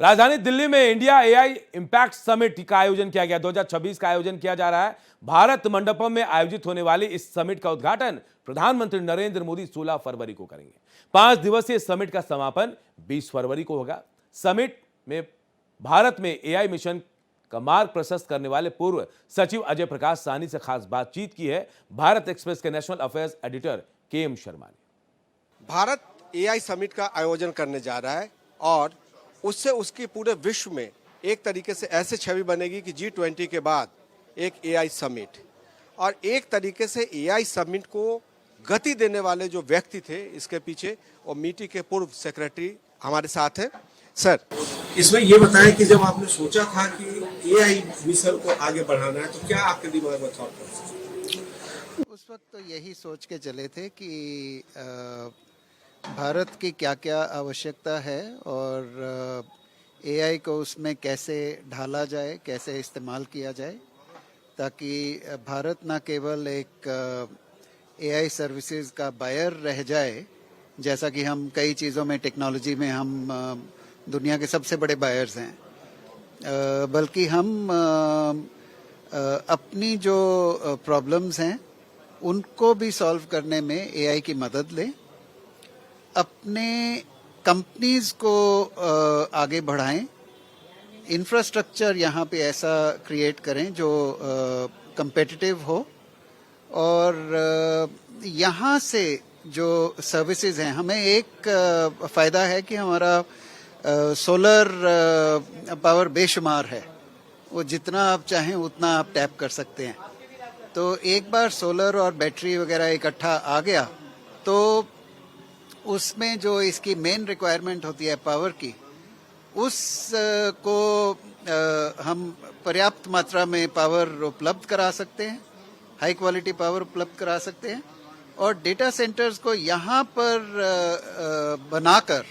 राजधानी दिल्ली में India AI impact summit का आयोजन किया गया। 2026 का आयोजन किया जा रहा है। भारत मंडपम में आयोजित होने वाली इस समिट का उद्घाटन प्रधानमंत्री नरेंद्र मोदी 16 फरवरी को करेंगे। 5 दिवसीय समिट का समापन 20 फरवरी को होगा। समिट में भारत में एआई मिशन का मार्ग प्रशस्त करने वाले पूर्व सचिव अजय प्रकाश साहनी से खास बातचीत की है भारत एक्सप्रेस के national affairs editor KM Sharma ने। भारत एआई समिट का आयोजन करने जा रहा है और उससे उसकी पूरे विश्व में एक तरीके से ऐसी छवि बनेगी कि G20 के बाद एक एआई समिट, और एक तरीके से एआई समिट को गति देने वाले जो व्यक्ति थे इसके पीछे, और मीटी के पूर्व सेक्रेटरी हमारे साथ हैं। सर, इसमें ये बताएं कि जब आपने सोचा था कि एआई मिशन को आगे बढ़ाना है तो क्या आपके दिमाग में थॉट था? उस वक्त तो यही सोच के चले थे कि भारत की क्या क्या आवश्यकता है और एआई को उसमें कैसे ढाला जाए, कैसे इस्तेमाल किया जाए, ताकि भारत ना केवल एक एआई सर्विसेज का बायर रह जाए, जैसा कि हम कई चीज़ों में टेक्नोलॉजी में हम दुनिया के सबसे बड़े बायर्स हैं, बल्कि हम अपनी जो प्रॉब्लम्स हैं उनको भी सॉल्व करने में एआई की मदद लें, अपने कंपनीज को आगे बढ़ाएं, इंफ्रास्ट्रक्चर यहाँ पे ऐसा क्रिएट करें जो कंपेटिटिव हो, और यहाँ से जो सर्विसेज हैं, हमें एक फ़ायदा है कि हमारा सोलर पावर बेशुमार है, वो जितना आप चाहें उतना आप टैप कर सकते हैं। तो एक बार सोलर और बैटरी वगैरह इकट्ठा आ गया तो उसमें जो इसकी मेन रिक्वायरमेंट होती है पावर की, उस को हम पर्याप्त मात्रा में पावर उपलब्ध करा सकते हैं, हाई क्वालिटी पावर उपलब्ध करा सकते हैं, और डेटा सेंटर्स को यहाँ पर बनाकर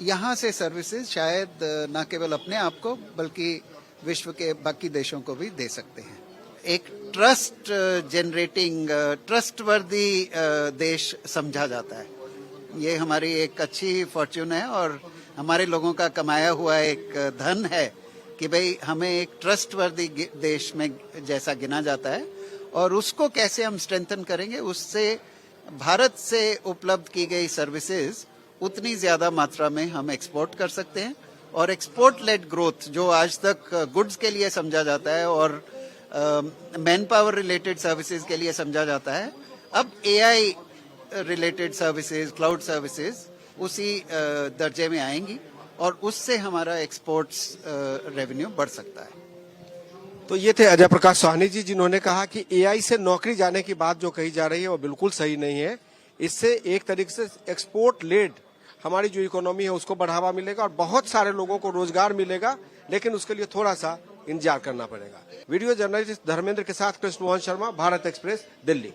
यहाँ से सर्विसेज शायद न केवल अपने आप को बल्कि विश्व के बाकी देशों को भी दे सकते हैं। एक ट्रस्ट जनरेटिंग, ट्रस्टवर्दी देश समझा जाता है। ये हमारी एक अच्छी फॉर्च्यून है और हमारे लोगों का कमाया हुआ एक धन है कि भाई हमें एक ट्रस्टवर्दी देश में जैसा गिना जाता है, और उसको कैसे हम स्ट्रेंथन करेंगे, उससे भारत से उपलब्ध की गई सर्विसेज उतनी ज़्यादा मात्रा में हम एक्सपोर्ट कर सकते हैं, और एक्सपोर्ट लेड ग्रोथ जो आज तक गुड्स के लिए समझा जाता है और मैन पावर रिलेटेड सर्विसेज के लिए समझा जाता है, अब AI related services, cloud services उसी दर्जे में आएंगी, और उससे हमारा एक्सपोर्ट्स रेवेन्यू बढ़ सकता है। तो ये थे अजय प्रकाश साहनी जी, जिन्होंने कहा कि एआई से नौकरी जाने की बात जो कही जा रही है वो बिल्कुल सही नहीं है। इससे एक तरीके से एक्सपोर्ट लेड हमारी जो इकोनॉमी है उसको बढ़ावा मिलेगा और बहुत सारे लोगों को रोजगार मिलेगा, लेकिन उसके लिए थोड़ा सा इंतजार करना पड़ेगा। वीडियो जर्नलिस्ट धर्मेंद्र के साथ कृष्ण मोहन शर्मा, भारत एक्सप्रेस, दिल्ली।